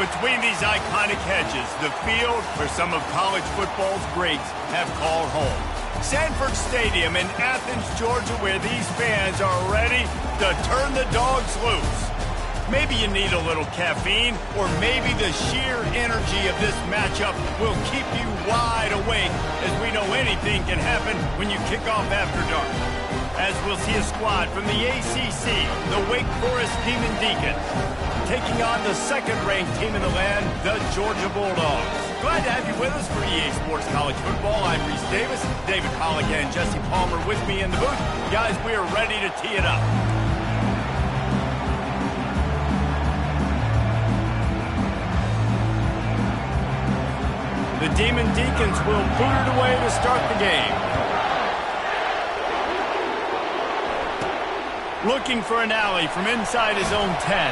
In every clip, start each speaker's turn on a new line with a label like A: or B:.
A: Between these iconic hedges, the field where some of college football's greats have called home. Sanford Stadium in Athens, Georgia, where these fans are ready to turn the dogs loose. Maybe you need a little caffeine, or maybe the sheer energy of this matchup will keep you wide awake, as we know anything can happen when you kick off after dark. As we'll see a squad from the ACC, the Wake Forest Demon Deacons, taking on the second-ranked team in the land, the Georgia Bulldogs. Glad to have you with us for EA Sports College Football. I'm Reese Davis, David Pollack and Jesse Palmer with me in the booth. Guys, we are ready to tee it up. The Demon Deacons will boot it away to start the game. Looking for an alley from inside his own 10.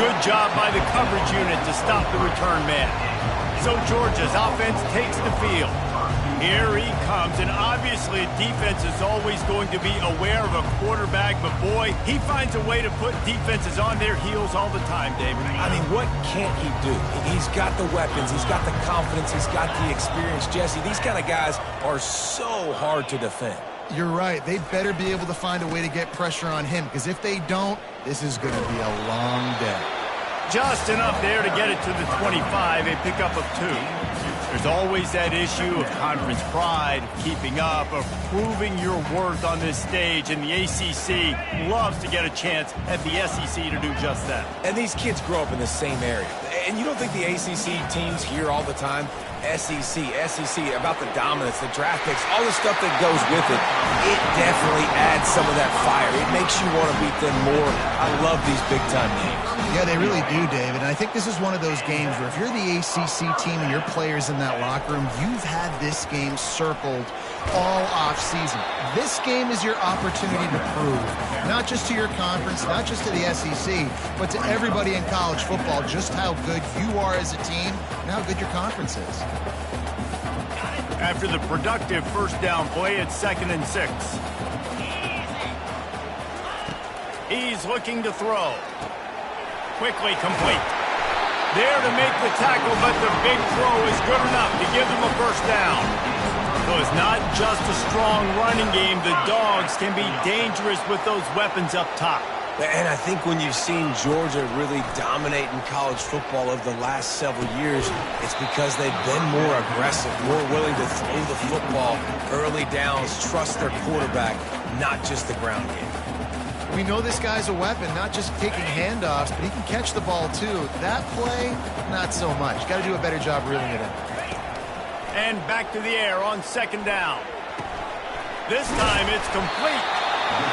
A: Good job by the coverage unit to stop the return man. So Georgia's offense takes the field. Here he comes, and obviously defense is always going to be aware of a quarterback, but boy, he finds a way to put defenses on their heels all the time, David.
B: I mean, what can't he do? He's got the weapons, he's got the confidence, he's got the experience. Jesse, these kind of guys are so hard to defend.
C: You're right. They better be able to find a way to get pressure on him, because if they don't, this is going to be a long day.
A: Just enough there to get it to the 25, a pickup of 2. There's always that issue of conference pride, keeping up, of proving your worth on this stage, and the ACC loves to get a chance at the SEC to do just that.
B: And these kids grow up in the same area. And you don't think the ACC teams hear all the time, SEC, about the dominance, the draft picks, all the stuff that goes with it. It definitely adds some of that fire. It makes you want to beat them more. I love these big-time games.
C: Yeah, they really do, David. And I think this is one of those games where if you're the ACC team and your players in that locker room, you've had this game circled all off-season. This game is your opportunity to prove, not just to your conference, not just to the SEC, but to everybody in college football, just how good you are as a team and how good your conference is.
A: After the productive first down play, it's 2nd and 6. He's looking to throw. Quickly complete. There to make the tackle, but the big throw is good enough to give them a first down. So it's not just a strong running game. The Dogs can be dangerous with those weapons up top.
B: And I think when you've seen Georgia really dominate in college football over the last several years, it's because they've been more aggressive, more willing to throw the football, early downs, trust their quarterback, not just the ground game.
C: We know this guy's a weapon, not just taking handoffs, but he can catch the ball too. That play, not so much. Got to do a better job reeling it in.
A: And back to the air on 2nd down. This time it's complete.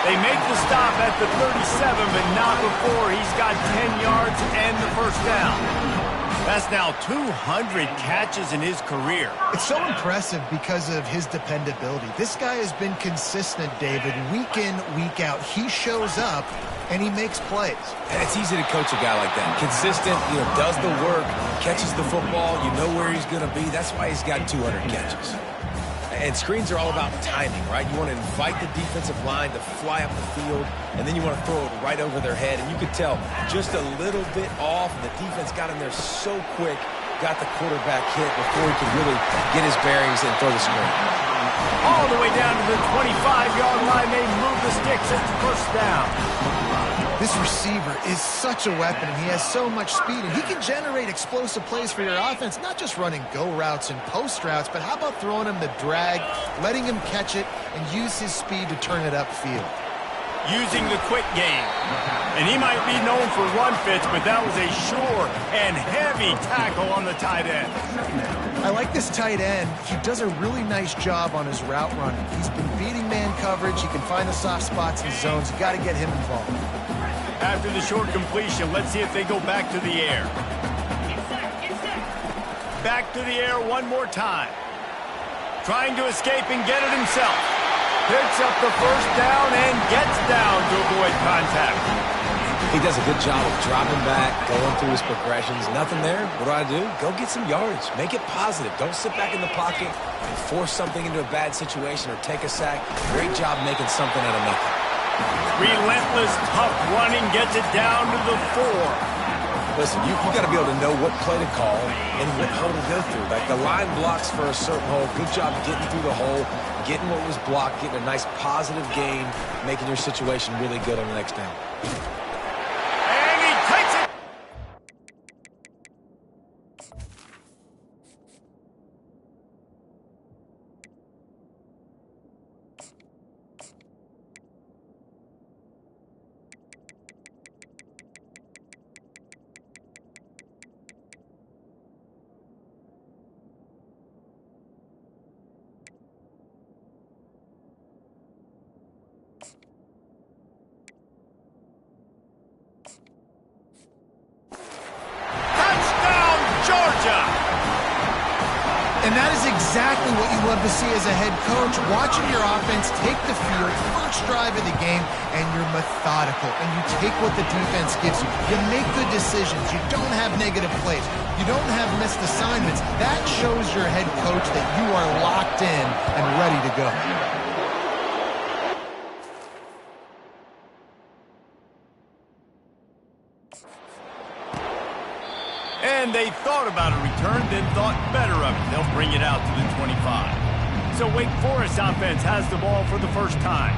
A: They make the stop at the 37, but not before he's got 10 yards and the first down. That's now 200 catches in his career.
C: It's so impressive because of his dependability. This guy has been consistent, David, week in, week out. He shows up, and he makes plays.
B: And it's easy to coach a guy like that. Consistent, does the work, catches the football, you know where he's going to be. That's why he's got 200 catches. And screens are all about timing, right? You want to invite the defensive line to fly up the field, and then you want to throw it right over their head. And you could tell just a little bit off, and the defense got in there so quick, got the quarterback hit before he could really get his bearings and throw the screen.
A: All the way down to the 25-yard line, they move the sticks. It's first down.
C: This receiver is such a weapon, and he has so much speed, and he can generate explosive plays for your offense, not just running go routes and post routes, but how about throwing him the drag, letting him catch it, and use his speed to turn it upfield.
A: Using the quick game. And he might be known for run fits, but that was a sure and heavy tackle on the tight end.
C: I like this tight end. He does a really nice job on his route running. He's been beating man coverage. He can find the soft spots and zones. You got to get him involved.
A: After the short completion, let's see if they go back to the air. Back to the air one more time. Trying to escape and get it himself. Picks up the first down and gets down to avoid contact.
B: He does a good job of dropping back, going through his progressions. Nothing there. What do? Go get some yards. Make it positive. Don't sit back in the pocket and force something into a bad situation or take a sack. Great job making something out of nothing.
A: Relentless, tough running gets it down to the 4.
B: Listen, you got to be able to know what play to call and what hole to go through. Like the line blocks for a certain hole. Good job getting through the hole, getting what was blocked, getting a nice positive gain, making your situation really good on the next down.
A: And he takes it.
C: And that is exactly what you love to see as a head coach, watching your offense take the field, first drive of the game, and you're methodical, and you take what the defense gives you. You make good decisions. You don't have negative plays. You don't have missed assignments. That shows your head coach that you are locked in and ready to go.
A: And they thought about a return, then thought better of it. They'll bring it out to the 25. So Wake Forest offense has the ball for the first time.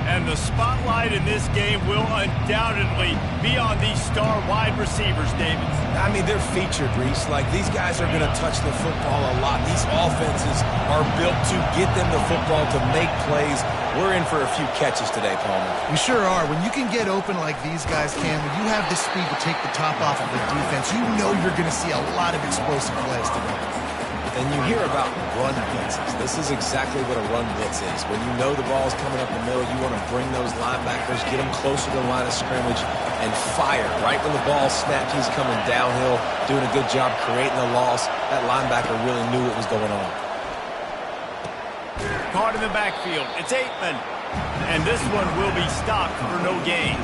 A: And the spotlight in this game will undoubtedly be on these star wide receivers, David.
B: I mean, they're featured, Reese. Like, these guys are going to touch the football a lot. These offenses are built to get them the football, to make plays. We're in for a few catches today, Palmer.
C: We sure are. When you can get open like these guys can, when you have the speed to take the top off of the defense, you know you're going to see a lot of explosive plays today.
B: And you hear about run blitzes. This is exactly what a run blitz is. When you know the ball's coming up the middle, you want to bring those linebackers, get them closer to the line of scrimmage, and fire. Right when the ball snapped, he's coming downhill, doing a good job creating a loss. That linebacker really knew what was going on.
A: Caught in the backfield. It's Aitman. And this one will be stopped for no gain.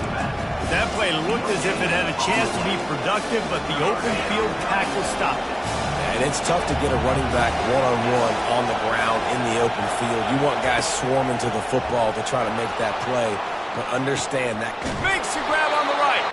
A: That play looked as if it had a chance to be productive, but the open field tackle stopped it.
B: And it's tough to get a running back one-on-one on the ground in the open field. You want guys swarming to the football to try to make that play, but understand that.
A: Makes the grab on the right.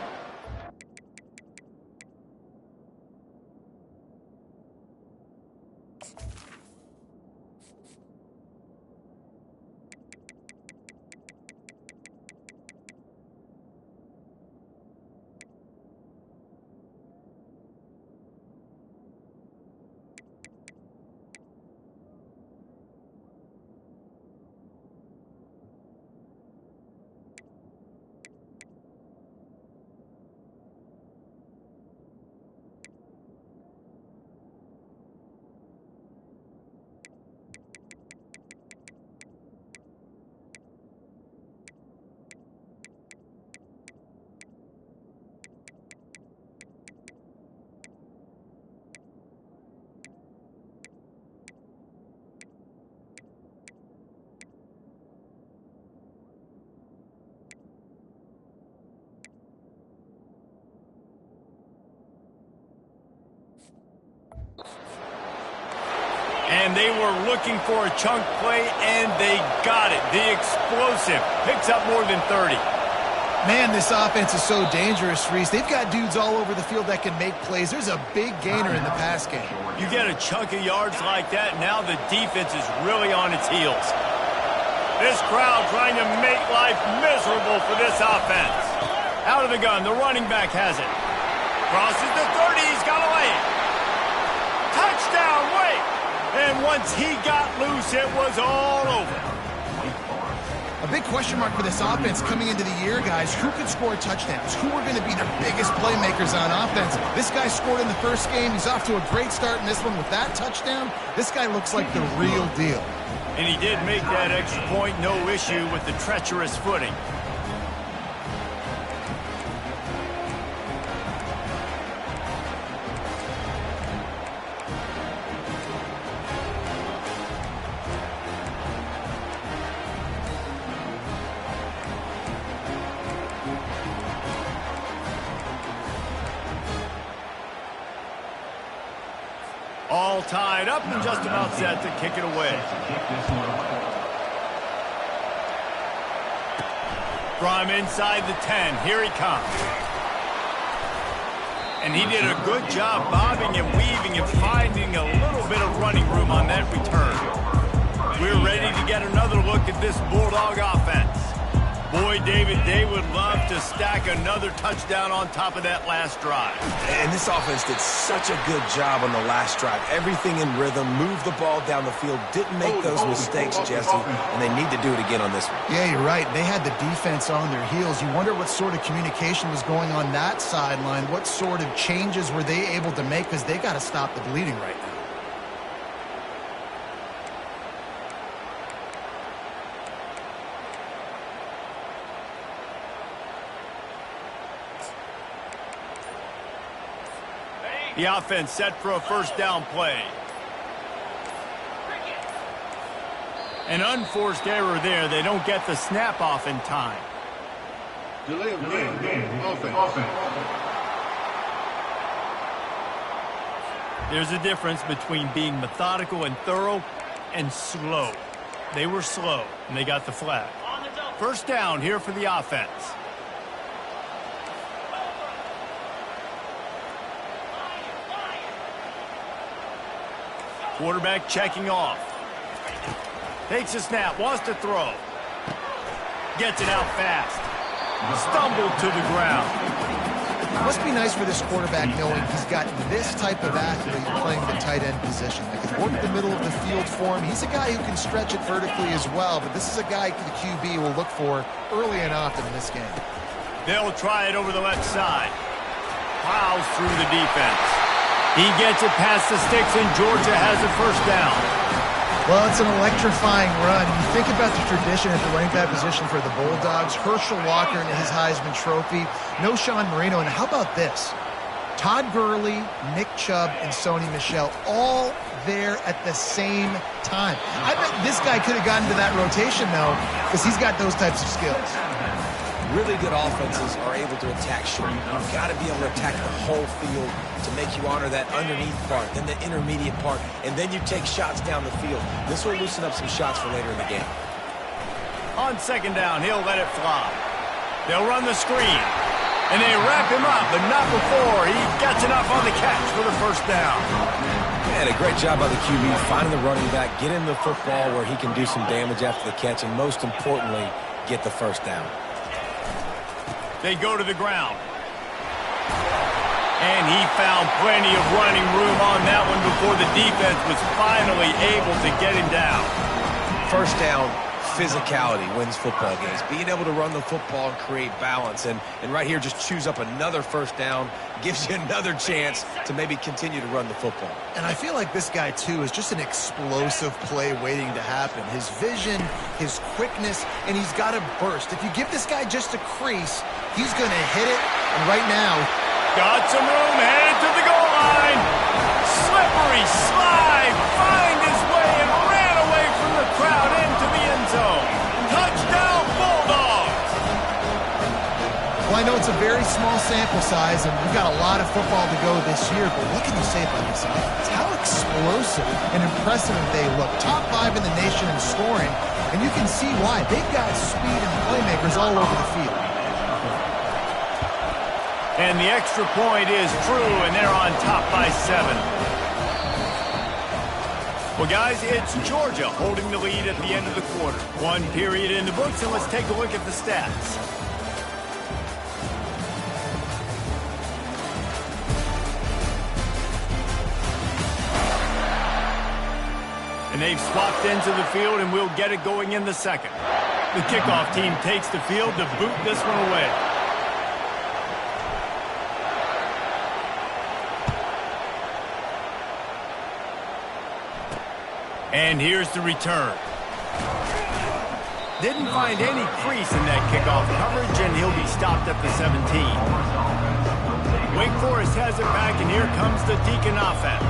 A: And they were looking for a chunk play, and they got it. The explosive picks up more than 30.
C: Man, this offense is so dangerous, Reese. They've got dudes all over the field that can make plays. There's a big gainer in the pass game.
A: You get a chunk of yards like that, now the defense is really on its heels. This crowd trying to make life miserable for this offense. Out of the gun, the running back has it. Crosses the 30, he's got to lay it. Touchdown, Wake! And once he got loose, it was all over.
C: A big question mark for this offense coming into the year, guys. Who could score touchdowns? Who are going to be their biggest playmakers on offense? This guy scored in the first game. He's off to a great start in this one with that touchdown. This guy looks like the real deal.
A: And he did make that extra point, no issue with the treacherous footing. All tied up and just about set to kick it away. From inside the 10, here he comes. And he did a good job bobbing and weaving and finding a little bit of running room on that return. We're ready to get another look at this Bulldog offense. Boy, David, they would love to stack another touchdown on top of that last drive.
B: And this offense did such a good job on the last drive. Everything in rhythm, moved the ball down the field, didn't make those mistakes, Jesse, and they need to do it again on this one.
C: Yeah, you're right. They had the defense on their heels. You wonder what sort of communication was going on that sideline. What sort of changes were they able to make, because they got to stop the bleeding right now.
A: The offense set for a first down play. An unforced error there. They don't get the snap off in time.
D: Delay of game. Offense.
A: There's a difference between being methodical and thorough and slow. They were slow, and they got the flag. First down here for the offense. Quarterback checking off. Takes a snap, wants to throw. Gets it out fast. Stumbled to the ground.
C: It must be nice for this quarterback knowing he's got this type of athlete playing the tight end position. That can work the middle of the field for him. He's a guy who can stretch it vertically as well, but this is a guy the QB will look for early and often in this game.
A: They'll try it over the left side. Plows through the defense. He gets it past the sticks, and Georgia has a first down.
C: Well, it's an electrifying run. You think about the tradition at the running back position for the Bulldogs. Herschel Walker and his Heisman Trophy. No Sean Marino. And how about this? Todd Gurley, Nick Chubb, and Sony Michel all there at the same time. I bet this guy could have gotten to that rotation, though, because he's got those types of skills.
B: Really good offenses are able to attack short. You've got to be able to attack the whole field to make you honor that underneath part, then the intermediate part, and then you take shots down the field. This will loosen up some shots for later in the game.
A: On second down, he'll let it fly. They'll run the screen, and they wrap him up, but not before he gets enough on the catch for the first down.
B: Man, a great job by the QB, finding the running back, getting the football where he can do some damage after the catch, and most importantly, get the first down.
A: They go to the ground. And he found plenty of running room on that one before the defense was finally able to get him down.
B: First down, physicality wins football games. Being able to run the football and create balance. And right here, just choose up another first down, gives you another chance to maybe continue to run the football.
C: And I feel like this guy, too, is just an explosive play waiting to happen. His vision, his quickness, and he's got a burst. If you give this guy just a crease, he's going to hit it. And right now,
A: got some room, headed to the goal line. Slippery slide, find his way and ran away from the crowd into the end zone. Touchdown, Bulldogs!
C: Well, I know it's a very small sample size, and we've got a lot of football to go this year, but what can you say about this offense? How explosive and impressive they look. Top 5 in the nation in scoring, and you can see why. They've got speed and playmakers all over the field.
A: And the extra point is true, and they're on top by 7. Well, guys, it's Georgia holding the lead at the end of the quarter. One period in the books, and let's take a look at the stats. And they've swapped into the field, and we'll get it going in the second. The kickoff team takes the field to boot this one away. And here's the return. Didn't find any crease in that kickoff coverage, and he'll be stopped at the 17. Wake Forest has it back, and here comes the Deacon offense.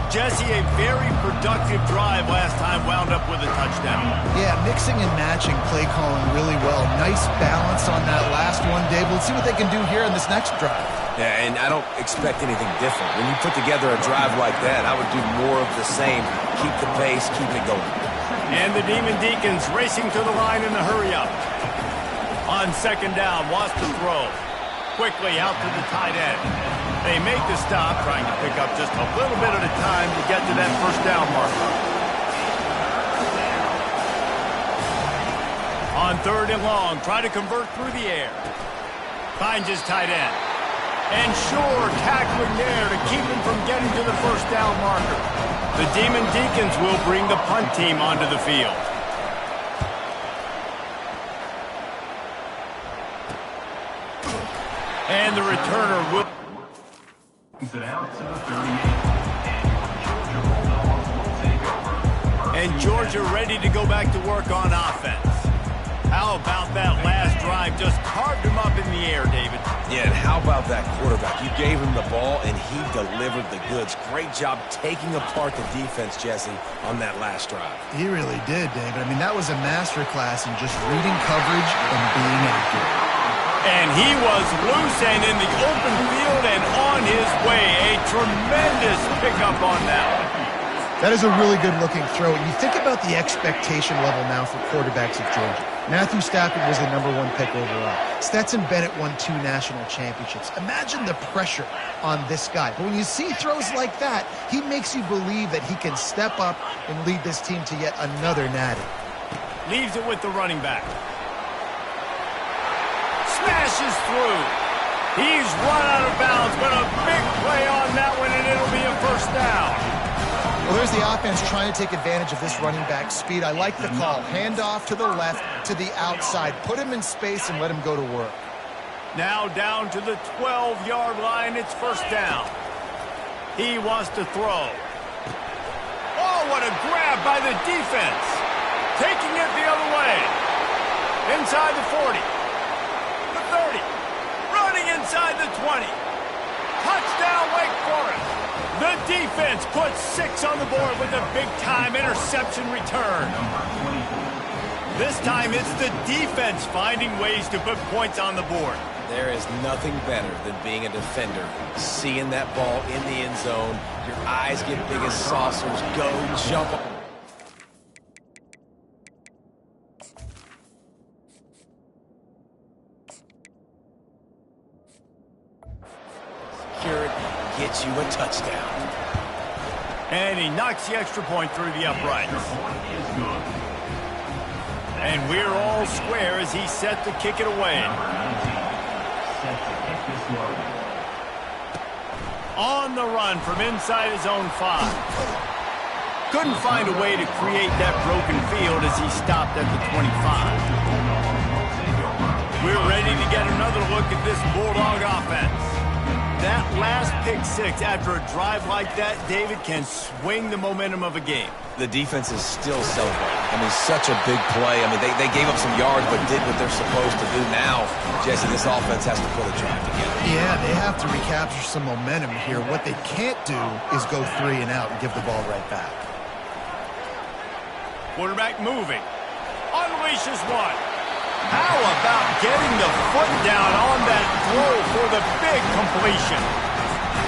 A: Jesse, a very productive drive last time, wound up with a touchdown.
C: Yeah, mixing and matching play calling really well. Nice balance on that last one, Dave. Let's see what they can do here in this next drive.
B: Yeah, and I don't expect anything different. When you put together a drive like that, I would do more of the same. Keep the pace, keep it going.
A: And the Demon Deacons racing to the line in the hurry-up. On second down, wants to throw. Quickly out to the tight end. They make the stop, trying to pick up just a little bit at a time to get to that first down marker. On 3rd and long, try to convert through the air. Finds his tight end. And sure, tackling there to keep him from getting to the first down marker. The Demon Deacons will bring the punt team onto the field. And the returner will... And Georgia ready to go back to work on offense. How about that last drive? Just carved him up in the air, David.
B: Yeah, and how about that quarterback? You gave him the ball, and he delivered the goods. Great job taking apart the defense, Jesse, on that last drive.
C: He really did, David. I mean, that was a masterclass in just reading coverage and being accurate.
A: And he was loose and in the open field and on his way. A tremendous pickup on that one.
C: That is a really good-looking throw. And you think about the expectation level now for quarterbacks at Georgia. Matthew Stafford was the #1 pick overall. Stetson Bennett won 2 national championships. Imagine the pressure on this guy. But when you see throws like that, he makes you believe that he can step up and lead this team to yet another natty.
A: Leaves it with the running back. Smashes through. He's run out of bounds, but a big play on that one, and it'll be a first down.
C: Well, there's the offense trying to take advantage of this running back speed. I like the call. Hand off to the left, to the outside. Put him in space and let him go to work.
A: Now down to the 12-yard line. It's first down. He wants to throw. Oh, what a grab by the defense. Taking it the other way. Inside the 40. The 30. Running inside the 20. Touchdown, Wake Forest. The defense puts 6 on the board with a big-time interception return. This time it's the defense finding ways to put points on the board.
B: There is nothing better than being a defender. Seeing that ball in the end zone, your eyes get big as saucers, go, jump. Secure it, gets you a touchdown.
A: And he knocks the extra point through the uprights. And we're all square as he's set to kick it away. On the run from inside his own 5. Couldn't find a way to create that broken field as he stopped at the 25. We're ready to get another look at this Bulldog offense. That last pick-6 after a drive like that, David, can swing the momentum of a game.
B: The defense is still celebrating. I mean, such a big play. I mean, they gave up some yards but did what they're supposed to do. Now, Jesse, this offense has to put a drive together.
C: Yeah, they have to recapture some momentum here. What they can't do is go 3 and out and give the ball right back.
A: Quarterback moving. Unleashes one. How about getting the foot down on that throw for the big completion?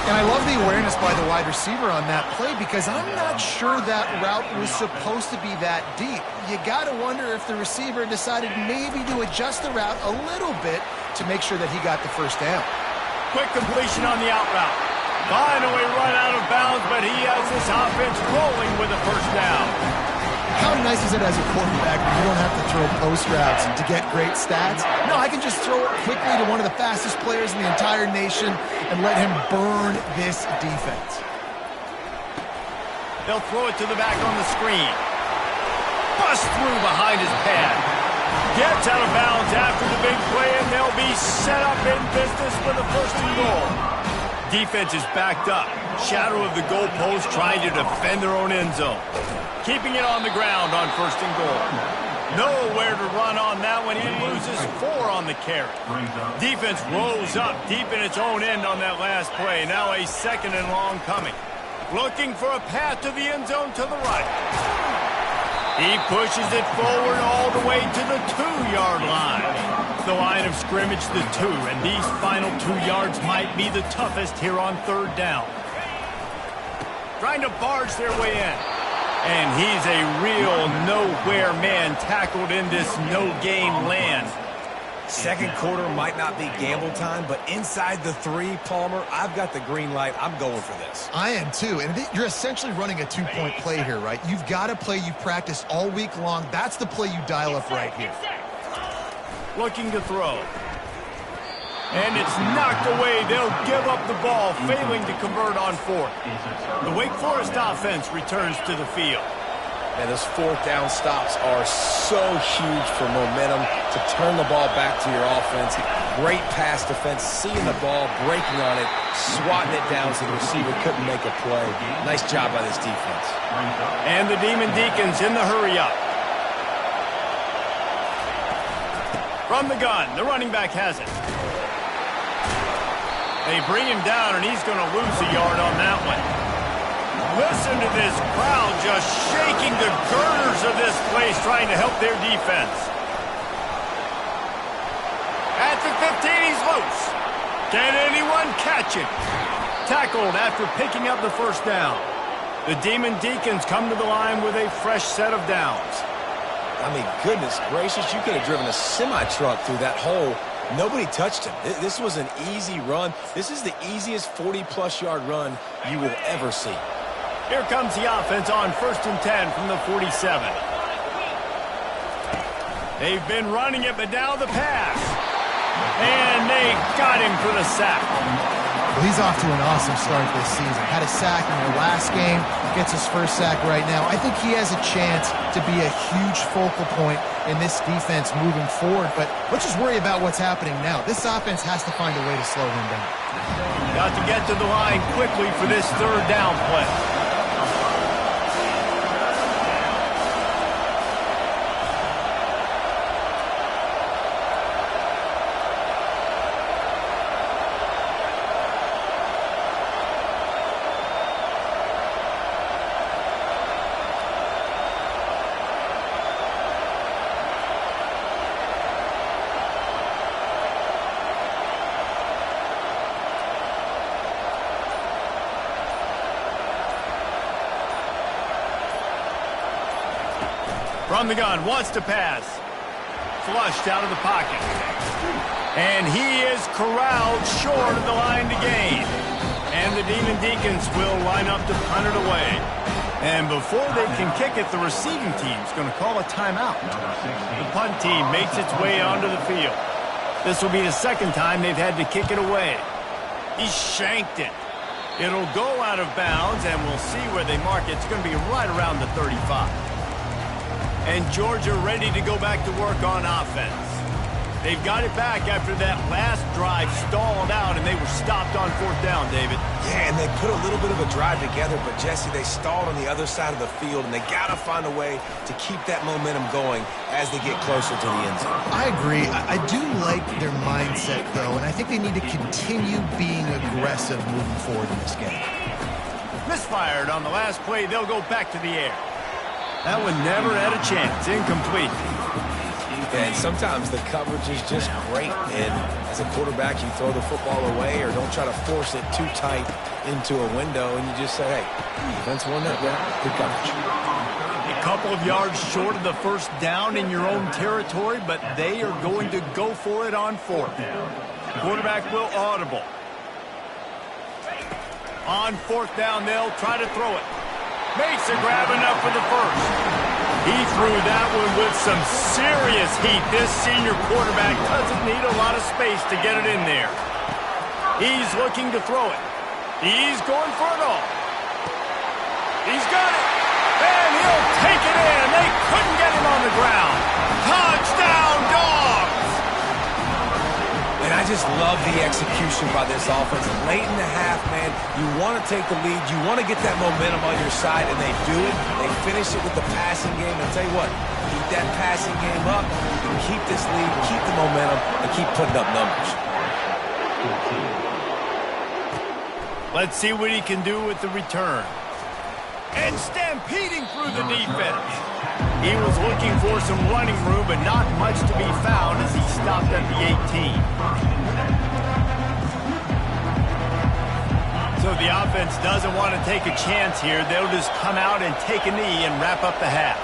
C: And I love the awareness by the wide receiver on that play because I'm not sure that route was supposed to be that deep. You got to wonder if the receiver decided maybe to adjust the route a little bit to make sure that he got the first down.
A: Quick completion on the out route. Finally run out of bounds, but he has this offense rolling with a first down.
C: How nice is it as a quarterback when you don't have to throw post routes to get great stats? No, I can just throw it quickly to one of the fastest players in the entire nation and let him burn this defense.
A: They'll throw it to the back on the screen. Bust through behind his pad. Gets out of bounds after the big play, and they'll be set up in business for the first and goal. Defense is backed up. Shadow of the goalpost trying to defend their own end zone. Keeping it on the ground on first and goal. Nowhere to run on that one. He loses 4 on the carry. Defense rolls up deep in its own end on that last play. Now a 2nd and long coming. Looking for a path to the end zone to the right. He pushes it forward all the way to the 2-yard line. The line of scrimmage, the 2, and these final 2 yards might be the toughest here on 3rd down. Trying to barge their way in. And he's a real nowhere man tackled in this no-gain land.
B: Second quarter might not be gamble time, but inside the three, Palmer, I've got the green light. I'm going for this.
C: I am too, and you're essentially running a two-point play here, right? You've got a play you've practiced all week long. That's the play you dial up right here.
A: Looking to throw. And it's knocked away. They'll give up the ball, failing to convert on fourth. The Wake Forest offense returns to the field.
B: And those fourth down stops are so huge for momentum to turn the ball back to your offense. Great pass defense, seeing the ball, breaking on it, swatting it down so the receiver couldn't make a play. Nice job by this defense.
A: And the Demon Deacons in the hurry up. From the gun, the running back has it. They bring him down, and he's going to lose a yard on that one. Listen to this crowd just shaking the girders of this place, trying to help their defense. At the 15, he's loose. Can anyone catch him? Tackled after picking up the first down. The Demon Deacons come to the line with a fresh set of downs.
B: I mean, goodness gracious, you could have driven a semi-truck through that hole. Nobody touched him. This was an easy run. This is the easiest 40-plus yard run you will ever see.
A: Here comes the offense on 1st and 10 from the 47. They've been running it, but now the pass. And they got him for the sack.
C: Well, he's off to an awesome start this season. Had a sack in their last game, gets his first sack right now. I think he has a chance to be a huge focal point in this defense moving forward, but let's just worry about what's happening now. This offense has to find a way to slow him down.
A: Got to get to the line quickly for this third down play. From the gun, wants to pass. Flushed out of the pocket. And he is corralled short of the line to gain. And the Demon Deacons will line up to punt it away. And before they can kick it, the receiving team's going to call a timeout. The punt team makes its way onto the field. This will be the second time they've had to kick it away. He shanked it. It'll go out of bounds, and we'll see where they mark it. It's going to be right around the 35. And Georgia ready to go back to work on offense. They've got it back after that last drive stalled out, and they were stopped on 4th down, David.
B: Yeah, and they put a little bit of a drive together, but, Jesse, they stalled on the other side of the field, and they got to find a way to keep that momentum going as they get closer to the end zone.
C: I agree. I do like their mindset, though, and I think they need to continue being aggressive moving forward in this game.
A: Misfired on the last play. They'll go back to the air. That one never had a chance. Incomplete.
B: And sometimes the coverage is just great. And as a quarterback, you throw the football away or don't try to force it too tight into a window. And you just say, hey, defense won that well. Good coverage.
A: A couple of yards short of the first down in your own territory, but they are going to go for it on 4th. Quarterback will audible. On 4th down, they'll try to throw it. Makes a grab enough for the first. He threw that one with some serious heat. This senior quarterback doesn't need a lot of space to get it in there. He's looking to throw it. He's going for it all. He's got it. And he'll take it in. They couldn't get him on the ground. Touchdown, Dogs!
B: And I just love the execution by this offense. Late in the half, man, you want to take the lead. You want to get that momentum on your side, and they do it. They finish it with the passing game. And tell you what, keep that passing game up, and keep this lead, keep the momentum, and keep putting up numbers.
A: Let's see what he can do with the return. And stampeding through the defense. He was looking for some running room, but not much to be found as he stopped at the 18. So the offense doesn't want to take a chance here. They'll just come out and take a knee and wrap up the half.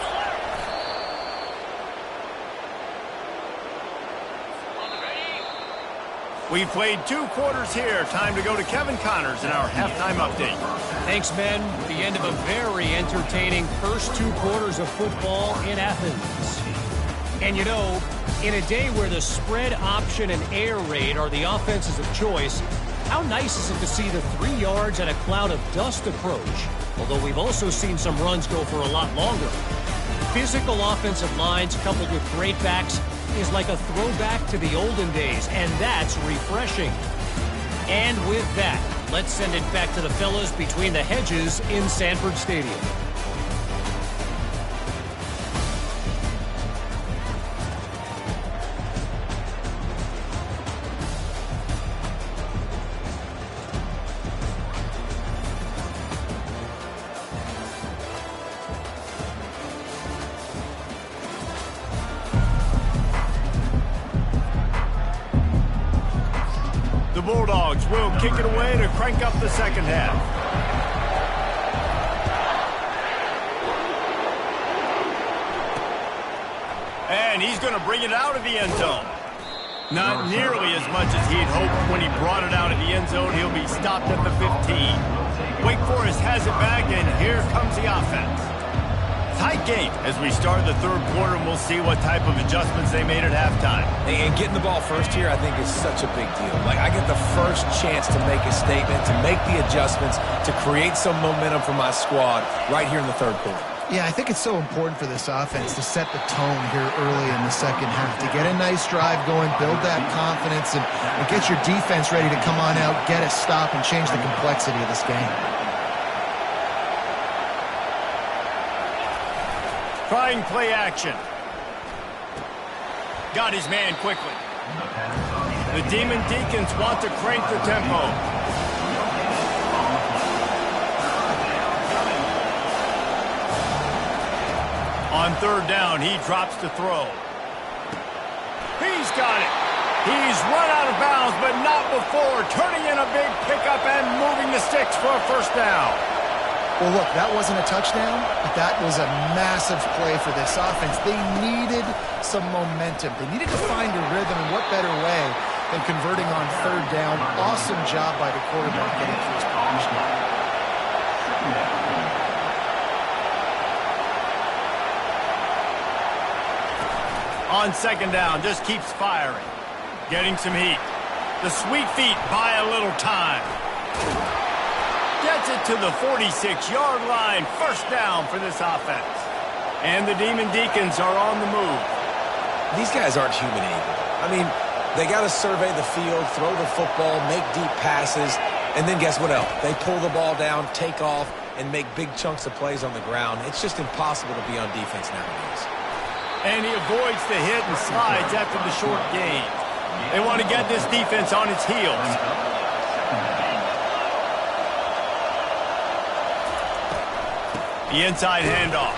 A: We've played 2 quarters here. Time to go to Kevin Connors in our halftime update.
E: Thanks, Ben. The end of a very entertaining first 2 quarters of football in Athens. And you know, in a day where the spread option and air raid are the offenses of choice, how nice is it to see the 3 yards and a cloud of dust approach? Although we've also seen some runs go for a lot longer. Physical offensive lines coupled with great backs is like a throwback to the olden days, and that's refreshing. And with that, let's send it back to the fellas between the hedges in Sanford Stadium.
A: The Bulldogs will kick it away to crank up the second half. And he's going to bring it out of the end zone. Not nearly as much as he'd hoped when he brought it out of the end zone. He'll be stopped at the 15. Wake Forest has it back, and here comes the offense. Tight game as we start the 3rd quarter, and we'll see what type of adjustments they made at halftime.
B: And getting the ball first here, I think, is such a big deal. Like, I get the first chance to make a statement, to make the adjustments, to create some momentum for my squad right here in the 3rd quarter.
C: Yeah, I think it's so important for this offense to set the tone here early in the second half, to get a nice drive going, build that confidence, and get your defense ready to come on out, get a stop, and change the complexity of this game.
A: Trying play action. Got his man quickly. The Demon Deacons want to crank the tempo. On 3rd down, he drops to throw. He's got it. He's run out of bounds, but not before turning in a big pickup and moving the sticks for a 1st down.
C: Well, look, that wasn't a touchdown, but that was a massive play for this offense. They needed some momentum. They needed to find a rhythm, and what better way than converting on 3rd down. Awesome job by the quarterback getting through his progression.
A: On 2nd down, just keeps firing. Getting some heat. The sweet feet buy a little time. Gets it to the 46-yard line. 1st down for this offense. And the Demon Deacons are on the move.
B: These guys aren't human either. I mean, they got to survey the field, throw the football, make deep passes, and then guess what else? They pull the ball down, take off, and make big chunks of plays on the ground. It's just impossible to be on defense nowadays.
A: And he avoids the hit and slides after the short gain. They want to get this defense on its heels. The inside handoff.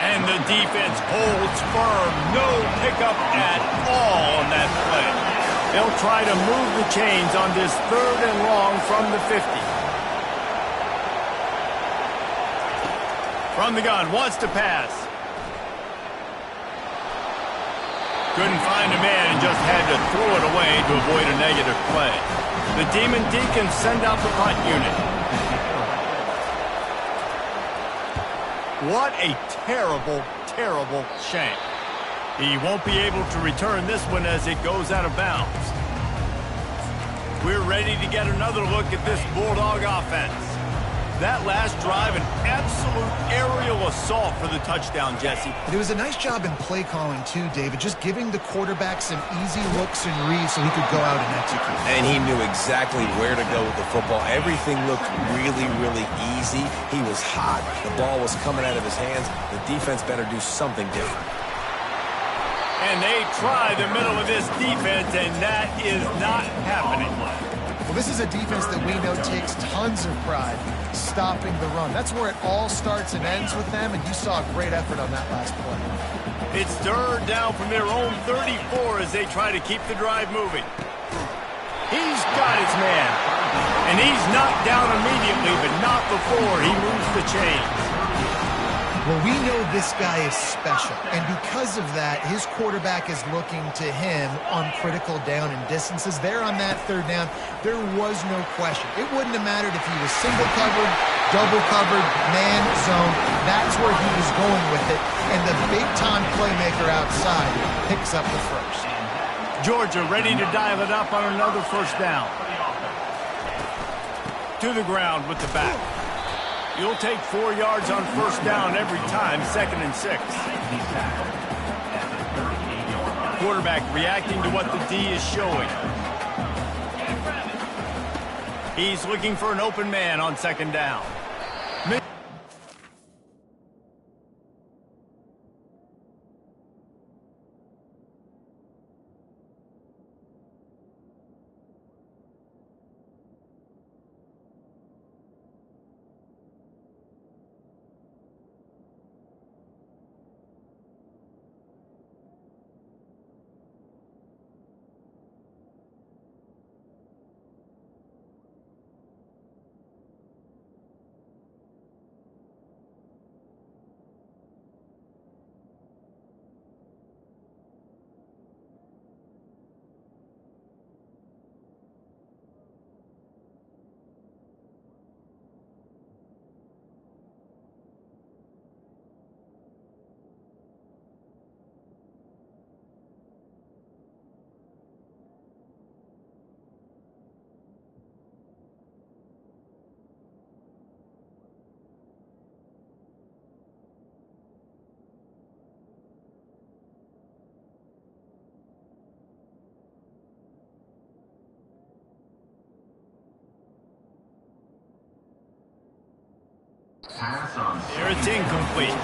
A: And the defense holds firm. No pickup at all on that play. They'll try to move the chains on this 3rd and long from the 50. From the gun, wants to pass. Couldn't find a man and just had to throw it away to avoid a negative play. The Demon Deacons send out the punt unit. What a terrible, terrible shank. He won't be able to return this one as it goes out of bounds. We're ready to get another look at this Bulldog offense. That last drive, an absolute aerial assault for the touchdown, Jesse.
C: It was a nice job in play calling, too, David, just giving the quarterback some easy looks and reads so he could go out and execute.
B: And he knew exactly where to go with the football. Everything looked really, really easy. He was hot. The ball was coming out of his hands. The defense better do something different.
A: And they try the middle of this defense, and that is not happening.
C: Well, this is a defense that we know takes tons of pride stopping the run. That's where it all starts and ends with them, and you saw a great effort on that last play.
A: It's 3rd down from their own 34 as they try to keep the drive moving. He's got his man, and he's knocked down immediately, but not before he moves the chains.
C: Well, we know this guy is special, and because of that, his quarterback is looking to him on critical down and distances. There on that third down, there was no question. It wouldn't have mattered if he was single covered, double covered, man, zone. That's where he was going with it, and the big-time playmaker outside picks up the first.
A: Georgia ready to dial it up on another first down. To the ground with the back. You'll take 4 yards on first down every time, 2nd and 6. Quarterback reacting to what the D is showing. He's looking for an open man on 2nd down. Here it's incomplete.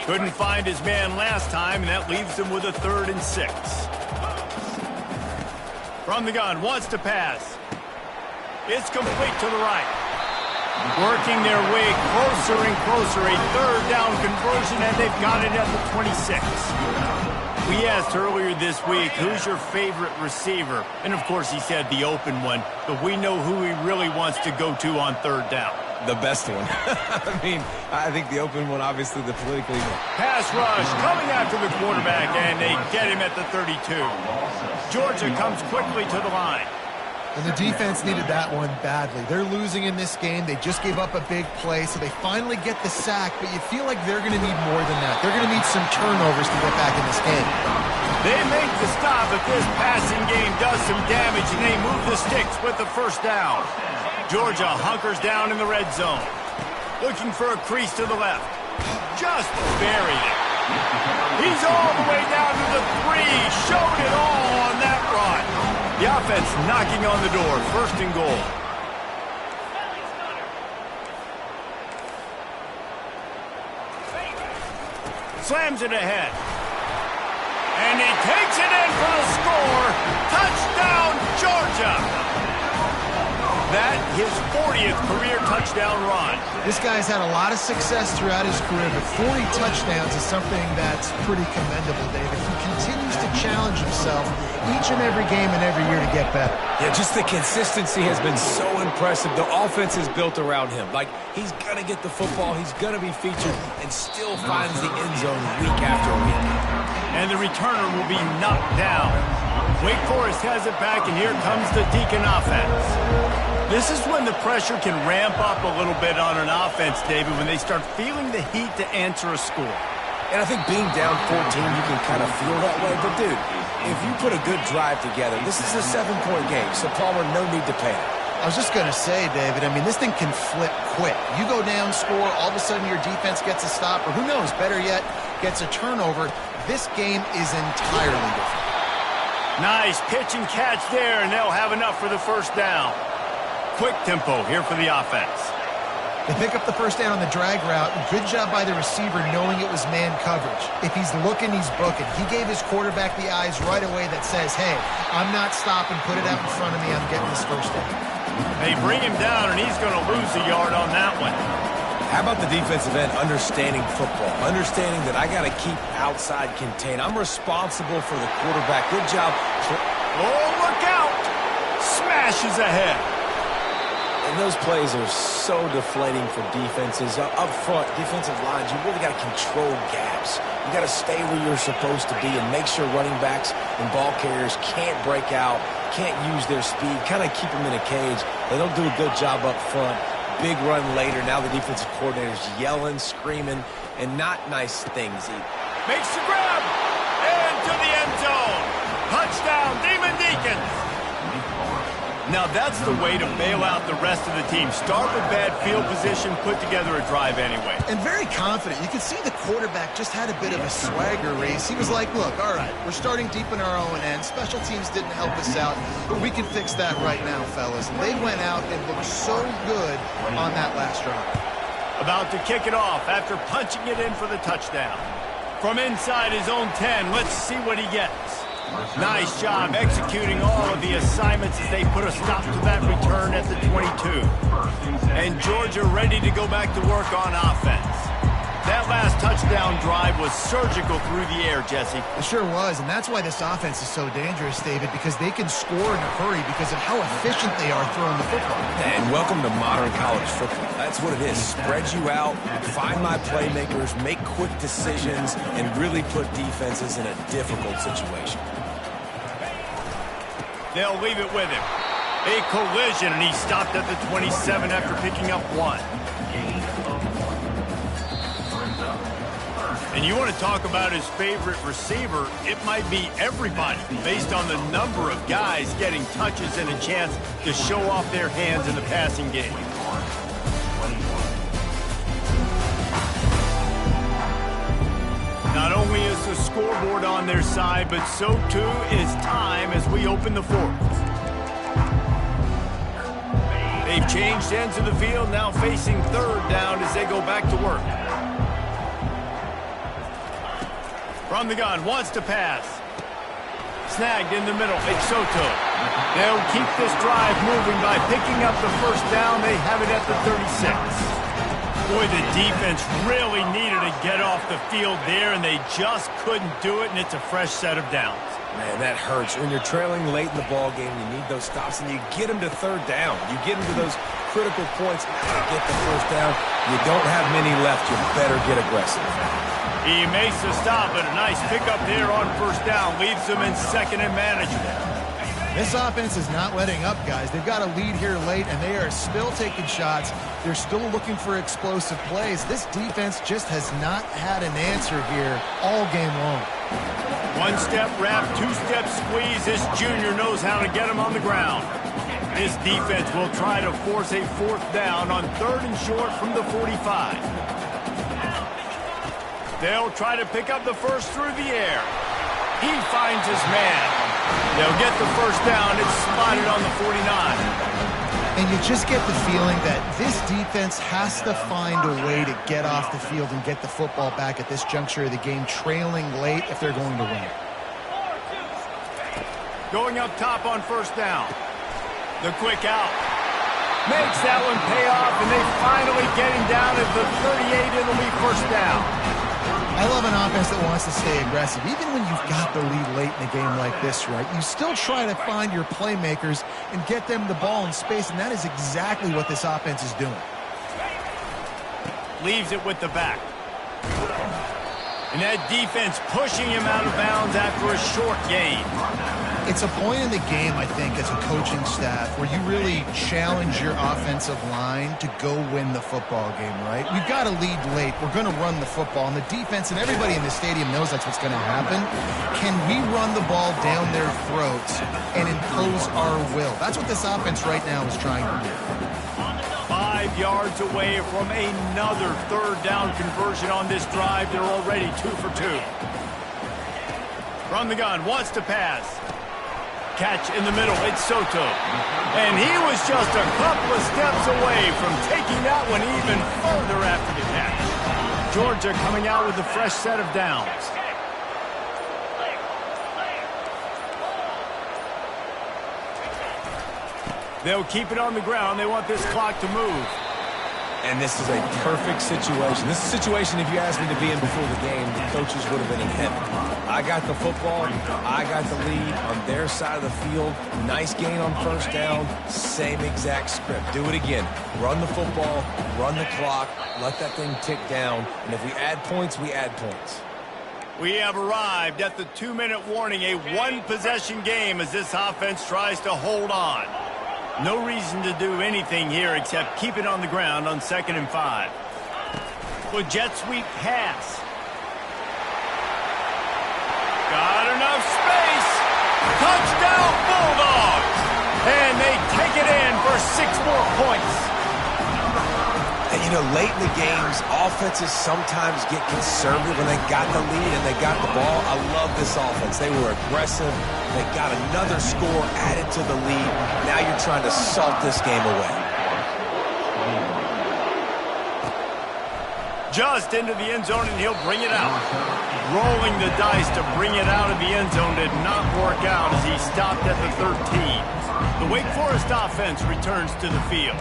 A: Couldn't find his man last time, and that leaves him with a 3rd and 6. From the gun, wants to pass. It's complete to the right. Working their way closer and closer. A 3rd down conversion, and they've got it at the 26. We asked earlier this week, who's your favorite receiver? And, of course, he said the open one. But we know who he really wants to go to on 3rd down.
B: The best one. I think the open one, obviously, the politically...
A: Pass rush coming after the quarterback, and they get him at the 32. Georgia comes quickly to the line.
C: And the defense needed that one badly. They're losing in this game. They just gave up a big play, so they finally get the sack, but you feel like they're going to need more than that. They're going to need some turnovers to get back in this game.
A: They make the stop, but this passing game does some damage, and they move the sticks with the first down. Georgia hunkers down in the red zone. Looking for a crease to the left. Just buried it. He's all the way down to the 3. Showed it all on that run. The offense knocking on the door. 1st and goal. Slams it ahead. And he takes it in for a score. Touchdown, Georgia. That, his 40th career touchdown run.
C: This guy's had a lot of success throughout his career, but 40 touchdowns is something that's pretty commendable, David. He continues to challenge himself each and every game and every year to get better.
B: Yeah, just the consistency has been so impressive. The offense is built around him. Like, he's going to get the football, he's going to be featured, and still finds the end zone week after week.
A: And the returner will be knocked down. Wake Forest has it back, and here comes the Deacon offense. This is when the pressure can ramp up a little bit on an offense, David, when they start feeling the heat to answer a score.
B: And I think being down 14, you can kind of feel that way. But, dude, if you put a good drive together, this is a 7-point game, so Palmer, no need to panic.
C: I was just going to say, David, I mean, this thing can flip quick. You go down, score, all of a sudden your defense gets a stop, or who knows, better yet, gets a turnover. This game is entirely different.
A: Nice pitch and catch there, and they'll have enough for the first down. Quick tempo here for the offense.
C: They pick up the first down on the drag route. Good job by the receiver knowing it was man coverage. If he's looking, he's booking. He gave his quarterback the eyes right away that says, hey, I'm not stopping, put it out in front of me, I'm getting this first down.
A: They bring him down, and he's going to lose a yard on that one.
B: How about the defensive end understanding football, understanding that I got to keep outside contained. I'm responsible for the quarterback. Good job.
A: Oh, look out! smashes ahead.
B: And those plays are so deflating for defenses. Up front, defensive lines, you really got to control gaps. You got to stay where you're supposed to be and make sure running backs and ball carriers can't break out, can't use their speed, kind of keep them in a cage. They don't do a good job up front. Big run later. Now the defensive coordinator's yelling, screaming, and not nice things either.
A: Makes the grab. Into the end zone. Touchdown, Demon Deacons. Now that's the way to bail out the rest of the team. Start with bad field position, put together a drive anyway.
C: And very confident. You can see the quarterback just had a bit of a swagger race. He was like, look, all right, we're starting deep in our own end. Special teams didn't help us out, but we can fix that right now, fellas. And they went out and looked so good on that last drive.
A: About to kick it off after punching it in for the touchdown. From inside his own 10, let's see what he gets. Nice job executing all of the assignments as they put a stop to that return at the 22. And Georgia ready to go back to work on offense. That last touchdown drive was surgical through the air, Jesse.
C: It sure was, and that's why this offense is so dangerous, David, because they can score in a hurry because of how efficient they are throwing the football.
B: And welcome to modern college football. That's what it is. Spread you out, find my playmakers, make quick decisions, and really put defenses in a difficult situation.
A: They'll leave it with him. A collision, and he stopped at the 27 after picking up 1. And you want to talk about his favorite receiver, it might be everybody based on the number of guys getting touches and a chance to show off their hands in the passing game. Not only is the scoreboard on their side, but so too is time as we open the fourth. They've changed ends of the field, now facing third down as they go back to work. From the gun, wants to pass. Snagged in the middle, it's Soto. They'll keep this drive moving by picking up the first down. They have it at the 36. Boy, the defense really needed to get off the field there, and they just couldn't do it, and it's a fresh set of downs.
B: Man, that hurts. When you're trailing late in the ball game, you need those stops, and you get them to third down. You get them to those critical points to get the first down. You don't have many left. You better get aggressive.
A: He makes the stop, but a nice pickup there on first down. Leaves them in second and manageable.
C: This offense is not letting up, guys. They've got a lead here late, and they are still taking shots. They're still looking for explosive plays. This defense just has not had an answer here all game long.
A: One-step wrap, two-step squeeze. This junior knows how to get him on the ground. This defense will try to force a fourth down on third and short from the 45. They'll try to pick up the first through the air. He finds his man. They'll get the first down. It's spotted on the 49.
C: And you just get the feeling that this defense has to find a way to get off the field and get the football back at this juncture of the game, trailing late if they're going to win.
A: Going up top on first down. The quick out. Makes that one pay off, and they finally get him down at the 38. It'll be first down.
C: I love an offense that wants to stay aggressive. Even when you've got the lead late in a game like this, right, you still try to find your playmakers and get them the ball in space, and that is exactly what this offense is doing.
A: Leaves it with the back. And that defense pushing him out of bounds after a short gain.
C: It's a point in the game, I think, as a coaching staff where you really challenge your offensive line to go win the football game, right? We've got to lead late. We're going to run the football. And the defense and everybody in the stadium knows that's what's going to happen. Can we run the ball down their throats and impose our will? That's what this offense right now is trying to do.
A: 5 yards away from another third down conversion on this drive. They're already 2 for 2. From the gun, wants to pass. Catch in the middle, it's Soto. And he was just a couple of steps away from taking that one even further after the catch. Georgia coming out with a fresh set of downs. They'll keep it on the ground. They want this clock to move.
B: And this is a perfect situation. This is a situation, if you asked me to be in before the game, the coaches would have been in heaven. I got the football, I got the lead on their side of the field. Nice gain on first down, same exact script. Do it again. Run the football, run the clock, let that thing tick down, and if we add points, we add points.
A: We have arrived at the 2-minute warning, a one-possession game as this offense tries to hold on. No reason to do anything here except keep it on the ground on 2nd and 5. With jet sweep pass. Got enough space. Touchdown Bulldogs. And they take it in for 6 more points.
B: And, you know, late in the games, offenses sometimes get conservative when they got the lead and they got the ball. I love this offense. They were aggressive. They got another score added to the lead. Now you're trying to salt this game away.
A: Just into the end zone, and he'll bring it out. Rolling the dice to bring it out of the end zone did not work out as he stopped at the 13. The Wake Forest offense returns to the field.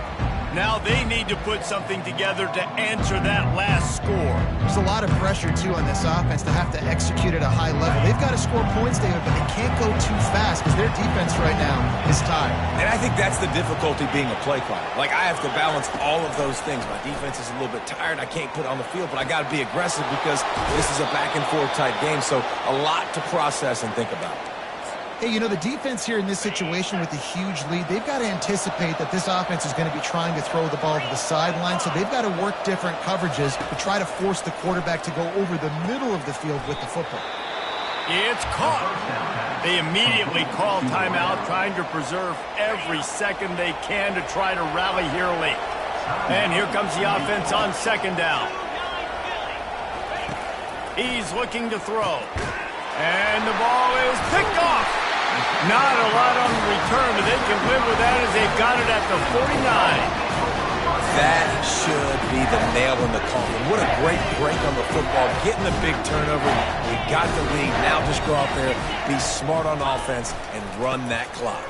A: Now they need to put something together to answer that last score.
C: There's a lot of pressure, too, on this offense to have to execute at a high level. They've got to score points, David, but they can't go too fast because their defense right now is tired.
B: And I think that's the difficulty being a play caller. Like, I have to balance all of those things. My defense is a little bit tired. I can't put it on the field, but I got to be aggressive because this is a back-and-forth type game, so a lot to process and think about.
C: Hey, you know, the defense here in this situation with a huge lead, they've got to anticipate that this offense is going to be trying to throw the ball to the sideline, so they've got to work different coverages to try to force the quarterback to go over the middle of the field with the football.
A: It's caught. They immediately call timeout, trying to preserve every second they can to try to rally here late. And here comes the offense on 2nd down. He's looking to throw. And the ball is picked off. Not a lot on the return, but they can live with that as they've got it at the 49.
B: That should be the nail in the coffin. What a great break on the football. Getting the big turnover. We got the lead. Now just go out there, be smart on offense, and run that clock.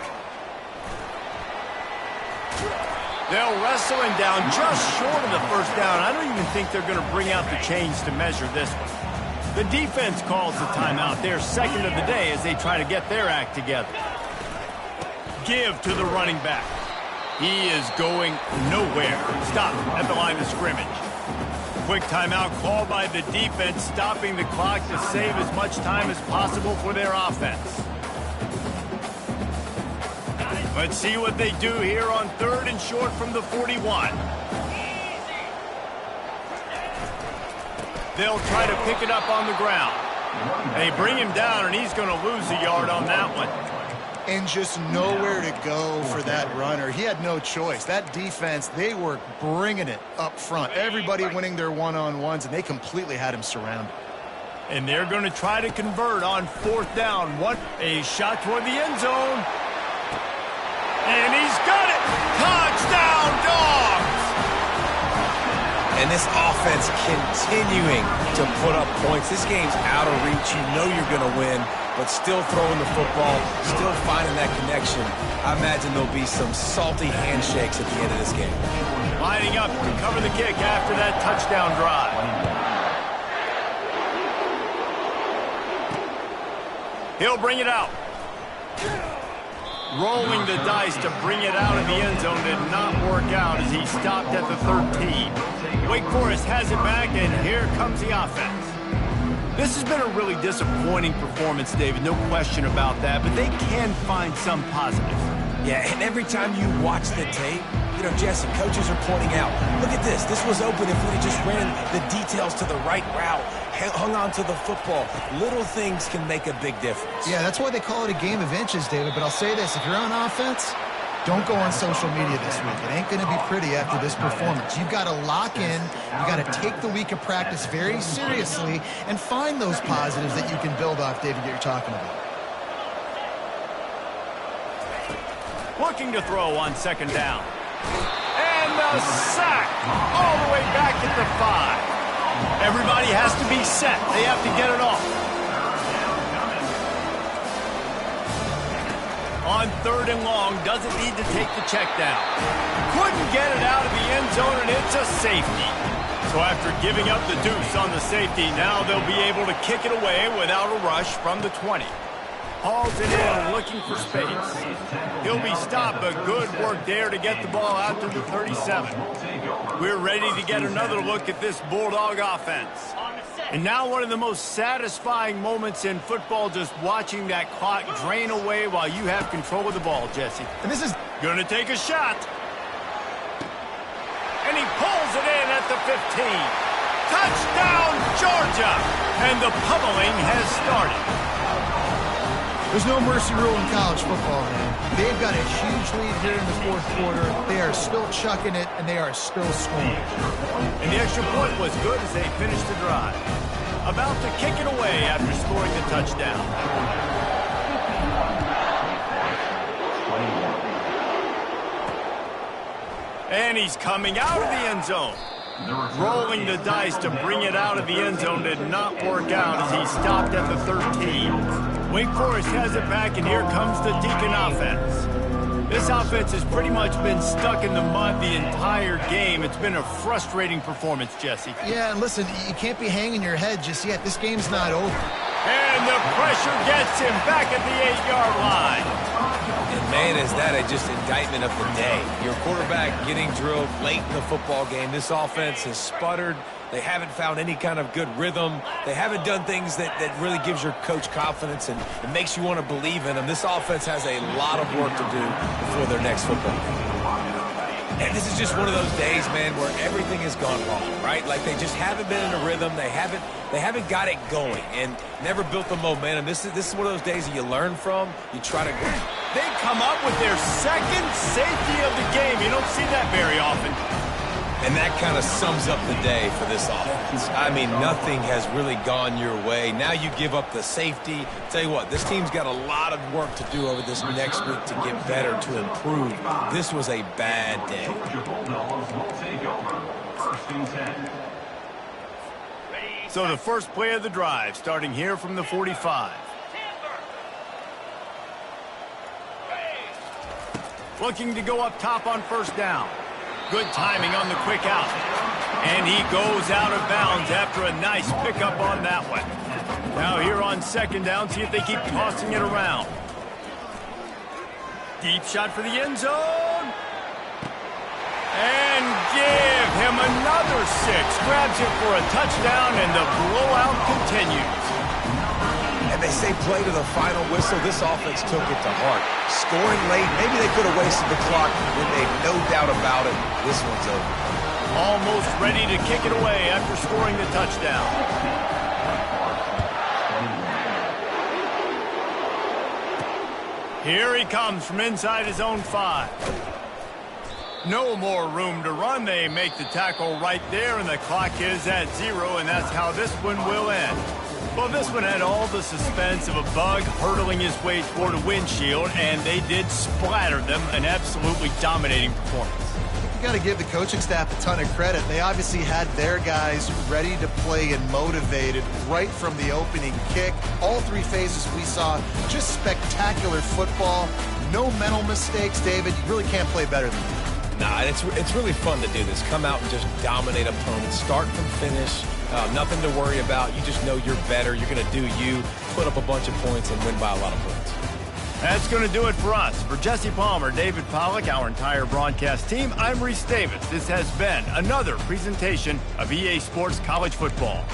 A: They'll wrestle him down just short of the first down. I don't even think they're going to bring out the chains to measure this one. The defense calls the timeout. Their second of the day as they try to get their act together. Give to the running back. He is going nowhere. Stop at the line of scrimmage. Quick timeout called by the defense, stopping the clock to save as much time as possible for their offense. Let's see what they do here on 3rd and short from the 41. They'll try to pick it up on the ground. They bring him down, and he's going to lose a yard on that one.
C: And just nowhere to go for that runner. He had no choice. That defense, they were bringing it up front. Everybody winning their one-on-ones, and they completely had him surrounded.
A: And they're going to try to convert on 4th down. A shot toward the end zone. And he's got it. Touchdown, Dogs!
B: And this offense continuing to put up points. This game's out of reach. You know you're going to win, but still throwing the football, still finding that connection. I imagine there'll be some salty handshakes at the end of this game.
A: Lining up to cover the kick after that touchdown drive. He'll bring it out. Rolling the dice to bring it out of the end zone did not work out as he stopped at the 13. Wake Forest has it back, and here comes the offense. This has been a really disappointing performance, David, no question about that, but they can find some positives.
B: Yeah, and every time you watch the tape, you know, Jesse, coaches are pointing out, look at this. This was open if we just ran the details to the right route, hung on to the football. Little things can make a big difference.
C: Yeah, that's why they call it a game of inches, David. But I'll say this, if you're on offense, don't go on social media this week. It ain't going to be pretty after this performance. You've got to lock in. You've got to take the week of practice very seriously and find those positives that you can build off, David, that you're talking about.
A: Looking to throw on 2nd down. And the sack all the way back at the 5. Everybody has to be set. They have to get it off. On 3rd and long, doesn't need to take the check down. Couldn't get it out of the end zone, and it's a safety. So after giving up the deuce on the safety, now they'll be able to kick it away without a rush from the 20. Hauls it in, looking for space. He'll be stopped, but good work there to get the ball out to the 37. We're ready to get another look at this Bulldog offense. And now one of the most satisfying moments in football, just watching that clock drain away while you have control of the ball, Jesse.
C: And this is
A: going to take a shot. And he pulls it in at the 15. Touchdown, Georgia! And the pummeling has started.
C: There's no mercy rule in college football, man. They've got a huge lead here in the fourth quarter. They are still chucking it, and they are still scoring.
A: And the extra point was good as they finished the drive. About to kick it away after scoring the touchdown. And he's coming out of the end zone. Rolling the dice to bring it out of the end zone did not work out as he stopped at the 13. Wake Forest has it back, and here comes the Deacon offense. This offense has pretty much been stuck in the mud the entire game. It's been a frustrating performance, Jesse.
C: Yeah, and listen, you can't be hanging your head just yet. This game's not over.
A: And the pressure gets him back at the 8-yard line.
B: And man, is that just indictment of the day. Your quarterback getting drilled late in the football game. This offense has sputtered. They haven't found any kind of good rhythm. They haven't done things that really gives your coach confidence and it makes you want to believe in them. This offense has a lot of work to do before their next football game. And this is just one of those days, man, where everything has gone wrong, right? Like they just haven't been in a rhythm. They haven't got it going and never built the momentum. This is one of those days that you learn from. You try to go.
A: They come up with their second safety of the game. You don't see that very often.
B: And that kind of sums up the day for this offense. I mean, nothing has really gone your way. Now you give up the safety. Tell you what, this team's got a lot of work to do over this next week to get better, to improve. This was a bad day.
A: So the first play of the drive, starting here from the 45. Looking to go up top on first down. Good timing on the quick out. And he goes out of bounds after a nice pickup on that one. Now here on second down, see if they keep tossing it around. Deep shot for the end zone. And give him another 6. Grabs it for a touchdown, and the blowout continues.
B: And they say play to the final whistle. This offense took it to heart. Scoring late, maybe they could have wasted the clock. They made no doubt about it. This one's over.
A: Almost ready to kick it away after scoring the touchdown. Here he comes from inside his own 5. No more room to run. They make the tackle right there, and the clock is at 0, and that's how this one will end. Well, this one had all the suspense of a bug hurtling his way toward a windshield, and they did splatter them. An absolutely dominating performance.
C: You got to give the coaching staff a ton of credit. They obviously had their guys ready to play and motivated right from the opening kick. All 3 phases we saw, just spectacular football. No mental mistakes, David. You really can't play better than that.
B: Nah, it's really fun to do this. Come out and just dominate opponents, start from finish. Nothing to worry about. You just know you're better. You're going to do you, put up a bunch of points, and win by a lot of points.
A: That's going to do it for us. For Jesse Palmer, David Pollack, our entire broadcast team, I'm Reese Davis. This has been another presentation of EA Sports College Football.